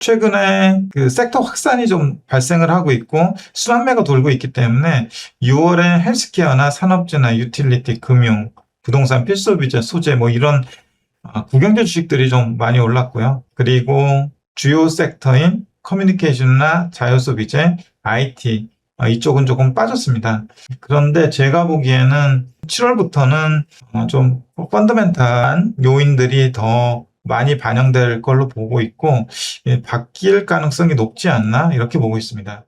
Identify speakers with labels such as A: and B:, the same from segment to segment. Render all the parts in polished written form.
A: 최근에 그 섹터 확산이 좀 발생을 하고 있고 순환매가 돌고 있기 때문에 6월에 헬스케어나 산업재나 유틸리티, 금융, 부동산, 필수비재, 소재 뭐 이런 국영제 주식들이 좀 많이 올랐고요. 그리고 주요 섹터인 커뮤니케이션이나 자율소비재, IT 이쪽은 조금 빠졌습니다. 그런데 제가 보기에는 7월부터는 좀 펀더멘탈한 요인들이 더 많이 반영될 걸로 보고 있고 바뀔 가능성이 높지 않나 이렇게 보고 있습니다.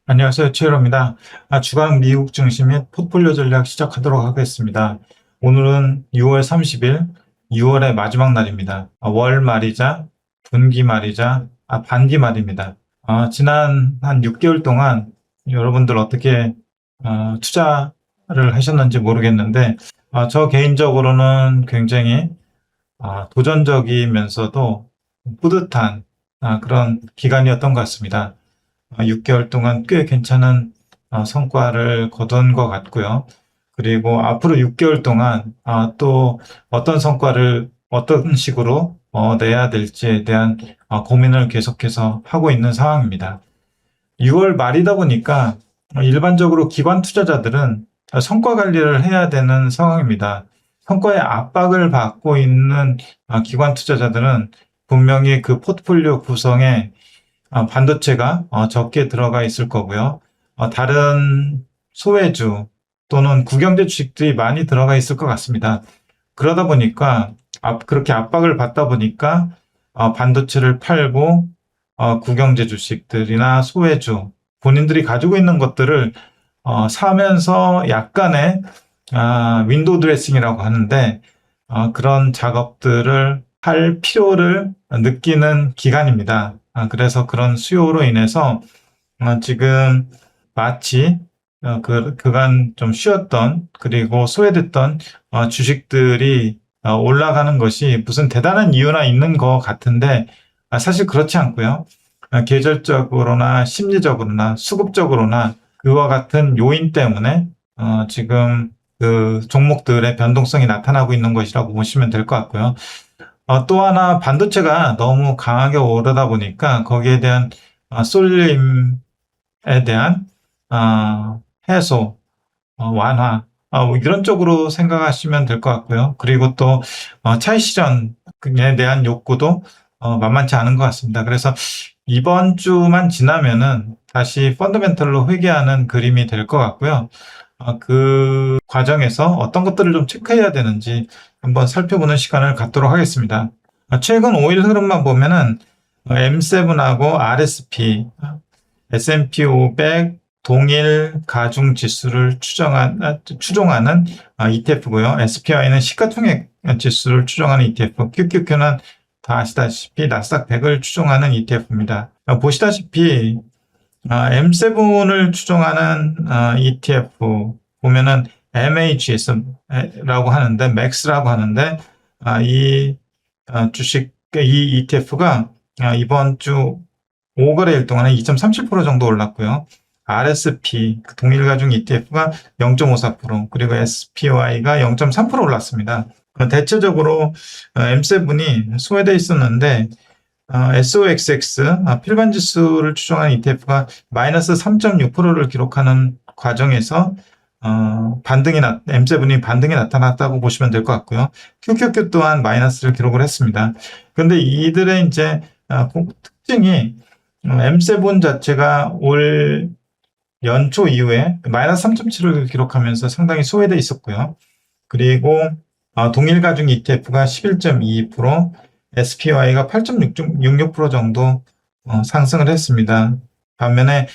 A: 안녕하세요. 최일호입니다. 주간 미국 증시 및 포트폴리오 전략 시작하도록 하겠습니다. 오늘은 6월 30일, 6월의 마지막 날입니다. 월 말이자, 분기 말이자, 반기 말입니다. 지난 한 6개월 동안 여러분들 어떻게 투자를 하셨는지 모르겠는데 저 개인적으로는 굉장히 도전적이면서도 뿌듯한 그런 기간이었던 것 같습니다. 6개월 동안 꽤 괜찮은 성과를 거둔 것 같고요. 그리고 앞으로 6개월 동안 또 어떤 성과를 어떤 식으로 내야 될지에 대한 고민을 계속해서 하고 있는 상황입니다. 6월 말이다 보니까 일반적으로 기관 투자자들은 성과 관리를 해야 되는 상황입니다. 성과의 압박을 받고 있는 기관 투자자들은 분명히 그 포트폴리오 구성에 반도체가 적게 들어가 있을 거고요. 다른 소외주 또는 국영제 주식들이 많이 들어가 있을 것 같습니다. 그러다 보니까 그렇게 압박을 받다 보니까 반도체를 팔고 국영제 주식들이나 소외주 본인들이 가지고 있는 것들을 사면서 약간의 윈도우 드레싱이라고 하는데 그런 작업들을 할 필요를 느끼는 기간입니다. 그래서 그런 수요로 인해서 지금 마치 그간 좀 쉬었던 그리고 소외됐던 주식들이 올라가는 것이 무슨 대단한 이유나 있는 것 같은데 사실 그렇지 않고요. 계절적으로나 심리적으로나 수급적으로나 그와 같은 요인 때문에 지금 그 종목들의 변동성이 나타나고 있는 것이라고 보시면 될 것 같고요. 또 하나 반도체가 너무 강하게 오르다 보니까 거기에 대한 쏠림에 대한 해소, 완화 뭐 이런 쪽으로 생각하시면 될 것 같고요. 그리고 또 차익 실현에 대한 욕구도 만만치 않은 것 같습니다. 그래서 이번 주만 지나면은 다시 펀더멘털로 회귀하는 그림이 될 것 같고요. 그 과정에서 어떤 것들을 좀 체크해야 되는지 한번 살펴보는 시간을 갖도록 하겠습니다. 최근 5일 흐름만 보면은 M7하고 RSP, S&P 500 동일 가중 지수를 추종하는 ETF고요. SPY는 시가총액 지수를 추종하는 ETF, QQQ는 다 아시다시피 나스닥 100을 추종하는 ETF입니다. 보시다시피 M7을 추종하는 ETF 보면은 MAGS라고 하는데, MAX라고 하는데, 이 ETF가 이번 주 5거래일 동안에 2.37% 정도 올랐고요. RSP, 동일가중 ETF가 0.54%, 그리고 SPY가 0.3% 올랐습니다. 대체적으로 M7이 소외되어 있었는데, SOXX, 필반 지수를 추종하는 ETF가 마이너스 3.6%를 기록하는 과정에서 M7이 반등이 나타났다고 보시면 될 것 같고요. QQQ 또한 마이너스를 기록을 했습니다. 그런데 이들의 이제 특징이 M7 자체가 올 연초 이후에 마이너스 3.7을 기록하면서 상당히 소외되어 있었고요. 그리고 동일 가중 ETF가 11.22%, SPY가 8.66% 정도 상승을 했습니다. 반면에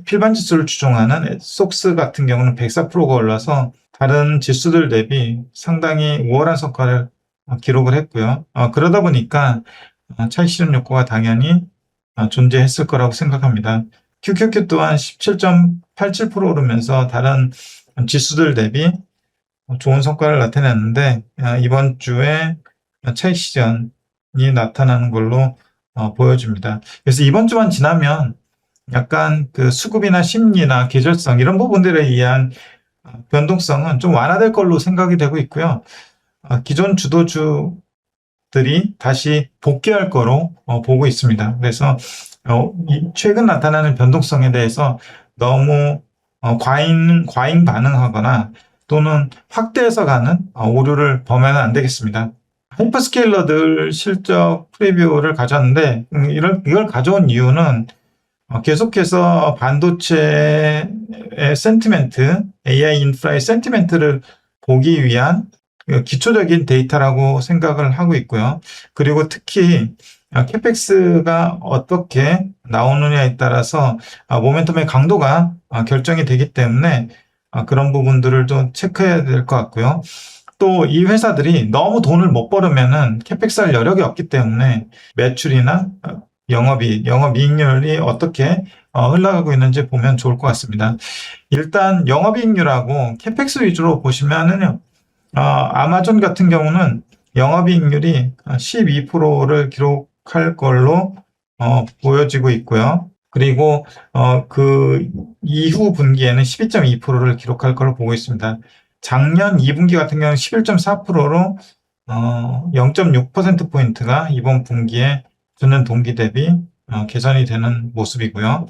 A: 필반 지수를 추종하는 속스 같은 경우는 104%가 올라서 다른 지수들 대비 상당히 우월한 성과를 기록을 했고요. 그러다 보니까 차익 실현 욕구가 당연히 존재했을 거라고 생각합니다. QQQ 또한 17.87% 오르면서 다른 지수들 대비 좋은 성과를 나타냈는데 이번 주에 차익 실현이 나타나는 걸로 보여집니다. 그래서 이번 주만 지나면 약간 그 수급이나 심리나 계절성 이런 부분들에 의한 변동성은 좀 완화될 걸로 생각이 되고 있고요. 기존 주도주들이 다시 복귀할 거로 보고 있습니다. 그래서 최근 나타나는 변동성에 대해서 너무 과잉 반응하거나 또는 확대해서 가는 오류를 범하면 안 되겠습니다. 하이퍼스케일러들 실적 프리뷰를 가져왔는데 이걸 가져온 이유는 계속해서 반도체의 센티멘트, AI 인프라의 센티멘트를 보기 위한 기초적인 데이터라고 생각을 하고 있고요. 그리고 특히 캐펙스가 어떻게 나오느냐에 따라서 모멘텀의 강도가 결정이 되기 때문에 그런 부분들을 좀 체크해야 될 것 같고요. 또 이 회사들이 너무 돈을 못 벌으면은 캐펙스 할 여력이 없기 때문에 매출이나 영업이익률이 어떻게 흘러가고 있는지 보면 좋을 것 같습니다. 일단 영업이익률하고 캐펙스 위주로 보시면은요, 아마존 같은 경우는 영업이익률이 12%를 기록할 걸로 보여지고 있고요. 그리고 그 이후 분기에는 12.2%를 기록할 걸로 보고 있습니다. 작년 2분기 같은 경우는 11.4%로 0.6%포인트가 이번 분기에 전년 동기 대비 개선이 되는 모습이고요.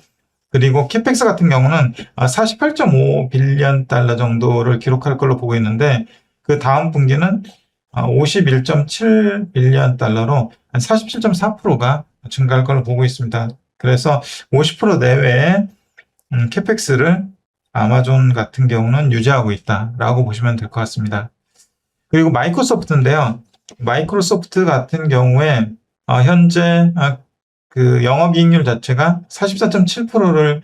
A: 그리고 캐펙스 같은 경우는 48.5 빌리언 달러 정도를 기록할 걸로 보고 있는데 그 다음 분기는 51.7 빌리언 달러로 한 47.4%가 증가할 걸로 보고 있습니다. 그래서 50% 내외의 캐펙스를 아마존 같은 경우는 유지하고 있다라고 보시면 될 것 같습니다. 그리고 마이크로소프트인데요. 마이크로소프트 같은 경우에 현재 그 영업이익률 자체가 44.7%를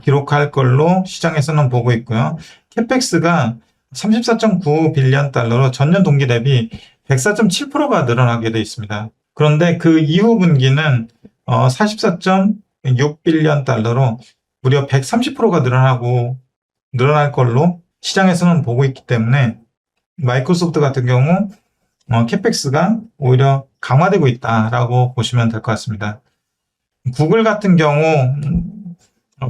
A: 기록할 걸로 시장에서는 보고 있고요. 캐펙스가 34.9 빌리언 달러로 전년 동기 대비 104.7%가 늘어나게 되어 있습니다. 그런데 그 이후 분기는 44.6 빌리언 달러로 무려 130%가 늘어날 걸로 시장에서는 보고 있기 때문에 마이크로소프트 같은 경우 캐펙스가 오히려 강화되고 있다라고 보시면 될 것 같습니다. 구글 같은 경우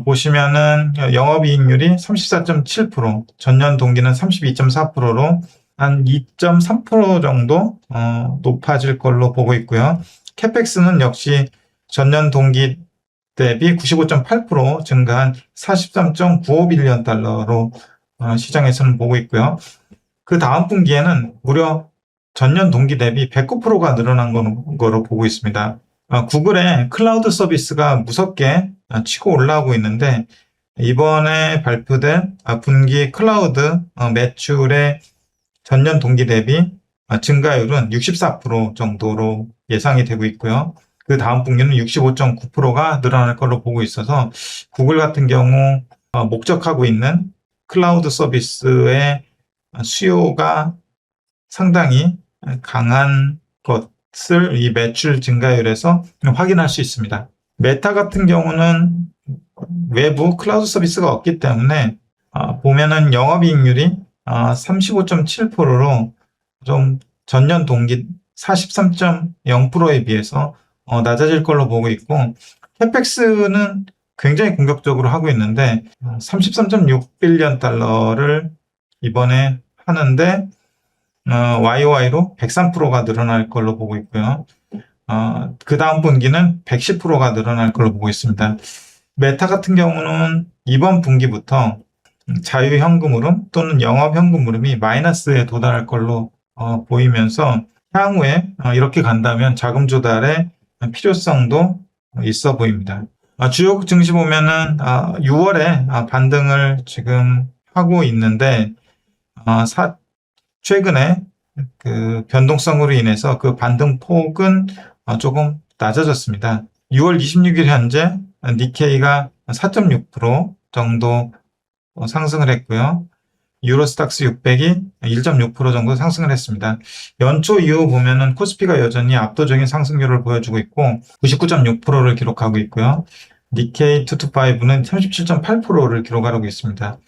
A: 보시면은 영업이익률이 34.7%, 전년 동기는 32.4%로 한 2.3% 정도 높아질 걸로 보고 있고요. 캐펙스는 역시 전년 동기 대비 95.8% 증가한 43.95 빌리언 달러로 시장에서는 보고 있고요. 그 다음 분기에는 무려 전년 동기 대비 109%가 늘어난 거로 보고 있습니다. 구글의 클라우드 서비스가 무섭게 치고 올라오고 있는데 이번에 발표된 분기 클라우드 매출의 전년 동기 대비 증가율은 64% 정도로 예상이 되고 있고요. 그 다음 분기는 65.9%가 늘어날 걸로 보고 있어서 구글 같은 경우 목적하고 있는 클라우드 서비스의 수요가 상당히 강한 것을 이 매출 증가율에서 확인할 수 있습니다. 메타 같은 경우는 외부 클라우드 서비스가 없기 때문에 보면은 영업이익률이 35.7%로 좀 전년 동기 43.0%에 비해서 낮아질 걸로 보고 있고 캐펙스는 굉장히 공격적으로 하고 있는데 33.6 빌리언 달러를 이번에 하는데 YOY로 103%가 늘어날 걸로 보고 있고요. 그 다음 분기는 110%가 늘어날 걸로 보고 있습니다. 메타 같은 경우는 이번 분기부터 자유현금 또는 영업현금 흐름이 마이너스에 도달할 걸로 보이면서 향후에 이렇게 간다면 자금 조달의 필요성도 있어 보입니다. 주요 증시 보면은 6월에 반등을 지금 하고 있는데 최근에 그 변동성으로 인해서 그 반등 폭은 조금 낮아졌습니다. 6월 26일 현재 니케이가 4.6% 정도 상승을 했고요. 유로스탁스 600이 1.6% 정도 상승을 했습니다. 연초 이후 보면은 코스피가 여전히 압도적인 상승률을 보여주고 있고 99.6%를 기록하고 있고요. 니케이 225는 37.8%를 기록하고 있습니다.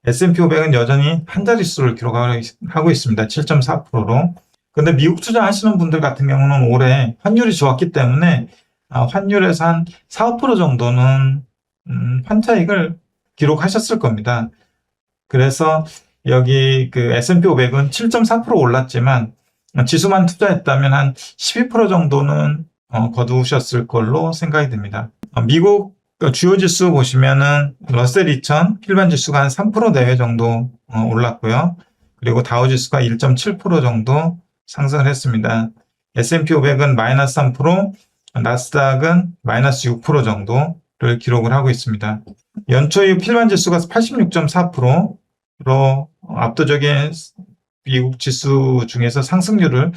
A: S&P 500은 여전히 한 자릿수를 기록하고 있습니다. 7.4%로. 근데 미국 투자하시는 분들 같은 경우는 올해 환율이 좋았기 때문에 환율에서 한 4, 5% 정도는 판차익을 기록하셨을 겁니다. 그래서 여기 그 S&P 500은 7.4% 올랐지만 지수만 투자했다면 한 12% 정도는 거두셨을 걸로 생각이 듭니다. 미국 주요 지수 보시면은 러셀 2000 필반 지수가 한 3% 내외 정도 올랐고요. 그리고 다우 지수가 1.7% 정도 상승을 했습니다. S&P 500은 마이너스 3%, 나스닥은 마이너스 6% 정도를 기록을 하고 있습니다. 연초 이후 필반 지수가 86.4%로 압도적인 미국 지수 중에서 상승률을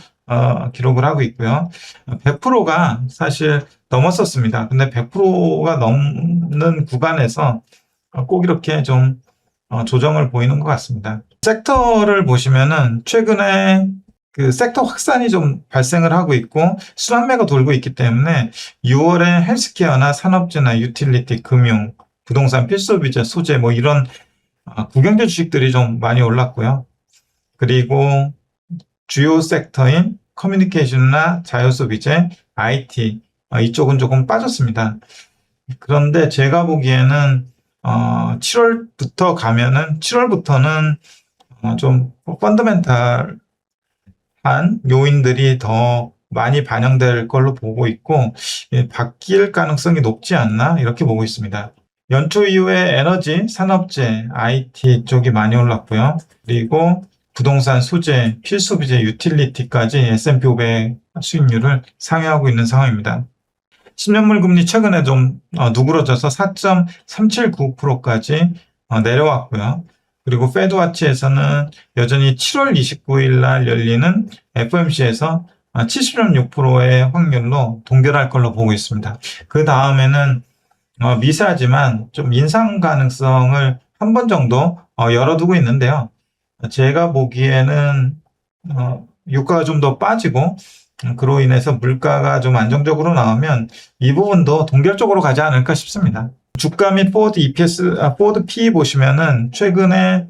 A: 기록을 하고 있고요. 100%가 사실 넘었었습니다. 근데 100%가 넘는 구간에서 꼭 이렇게 좀 조정을 보이는 것 같습니다. 섹터를 보시면은 최근에 그 섹터 확산이 좀 발생을 하고 있고 순환매가 돌고 있기 때문에 6월에 헬스케어나 산업재나 유틸리티, 금융, 부동산, 필수소비재, 소재 뭐 이런 국영제 주식들이 좀 많이 올랐고요. 그리고 주요 섹터인 커뮤니케이션이나 자유소비재, IT 이쪽은 조금 빠졌습니다. 그런데 제가 보기에는 7월부터 가면은 7월부터는 좀 펀더멘탈한 요인들이 더 많이 반영될 걸로 보고 있고 바뀔 가능성이 높지 않나 이렇게 보고 있습니다. 연초 이후에 에너지, 산업재, IT 쪽이 많이 올랐고요. 그리고 부동산, 소재, 필수비재, 유틸리티까지 S&P 500 수익률을 상회하고 있는 상황입니다. 10년물 금리 최근에 좀 누그러져서 4.379%까지 내려왔고요. 그리고 페드와치에서는 여전히 7월 29일 날 열리는 FOMC에서 70.6%의 확률로 동결할 걸로 보고 있습니다. 그 다음에는 미세하지만 좀 인상 가능성을 한 번 정도 열어두고 있는데요. 제가 보기에는 유가가 좀 더 빠지고 그로 인해서 물가가 좀 안정적으로 나오면 이 부분도 동결적으로 가지 않을까 싶습니다. 주가 및 포워드 EPS, 포워드 PE 보시면은 최근에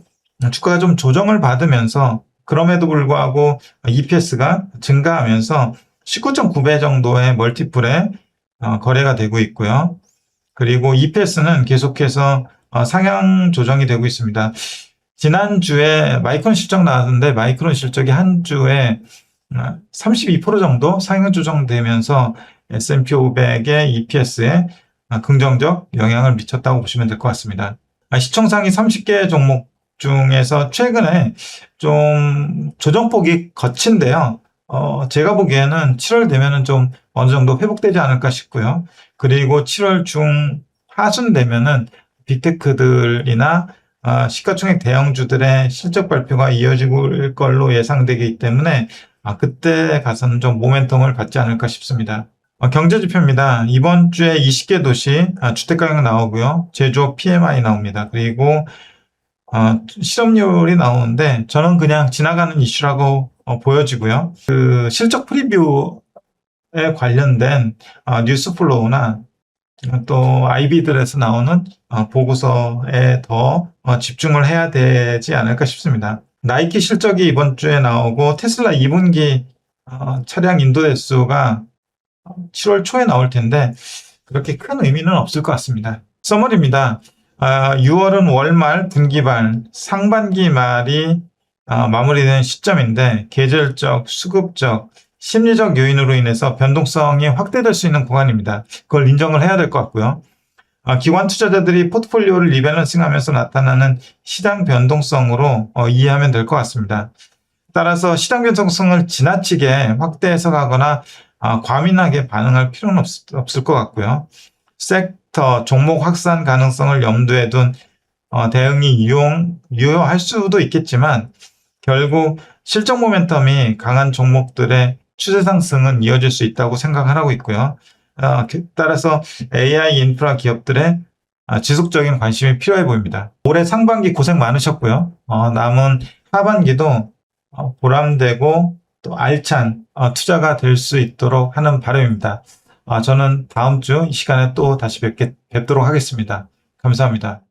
A: 주가가 좀 조정을 받으면서 그럼에도 불구하고 EPS가 증가하면서 19.9배 정도의 멀티플에 거래가 되고 있고요. 그리고 EPS는 계속해서 상향 조정이 되고 있습니다. 지난주에 마이크론 실적 나왔는데 마이크론 실적이 한 주에 32% 정도 상향 조정되면서 S&P 500의 EPS에 긍정적 영향을 미쳤다고 보시면 될 것 같습니다. 시총상위 30개 종목 중에서 최근에 좀 조정폭이 거친데요. 제가 보기에는 7월 되면은 좀 어느 정도 회복되지 않을까 싶고요. 그리고 7월 중 하순 되면은 빅테크들이나 시가총액 대형주들의 실적 발표가 이어질 걸로 예상되기 때문에 그때 가서는 좀 모멘텀을 갖지 않을까 싶습니다. 경제지표입니다. 이번 주에 20개 도시 주택가격 나오고요. 제조업 PMI 나옵니다. 그리고 실업률이 나오는데 저는 그냥 지나가는 이슈라고 보여지고요. 그 실적 프리뷰에 관련된 뉴스플로우나 또 IB들에서 나오는 보고서에 더 집중을 해야 되지 않을까 싶습니다. 나이키 실적이 이번 주에 나오고 테슬라 2분기 차량 인도 대수가 7월 초에 나올 텐데 그렇게 큰 의미는 없을 것 같습니다. 서머리입니다. 6월은 월말, 분기말, 상반기 말이 마무리되는 시점인데 계절적, 수급적, 심리적 요인으로 인해서 변동성이 확대될 수 있는 구간입니다. 그걸 인정을 해야 될 것 같고요. 기관 투자자들이 포트폴리오를 리밸런싱하면서 나타나는 시장 변동성으로 이해하면 될 것 같습니다. 따라서 시장 변동성을 지나치게 확대 해석하거나 과민하게 반응할 필요는 없을 것 같고요. 섹터, 종목 확산 가능성을 염두에 둔 대응이 유효할 수도 있겠지만 결국 실적 모멘텀이 강한 종목들의 추세 상승은 이어질 수 있다고 생각을 하고 있고요. 따라서 AI 인프라 기업들의 지속적인 관심이 필요해 보입니다. 올해 상반기 고생 많으셨고요. 남은 하반기도 보람되고 또 알찬 투자가 될 수 있도록 하는 바람입니다. 저는 다음 주 이 시간에 또 다시 뵙도록 하겠습니다. 감사합니다.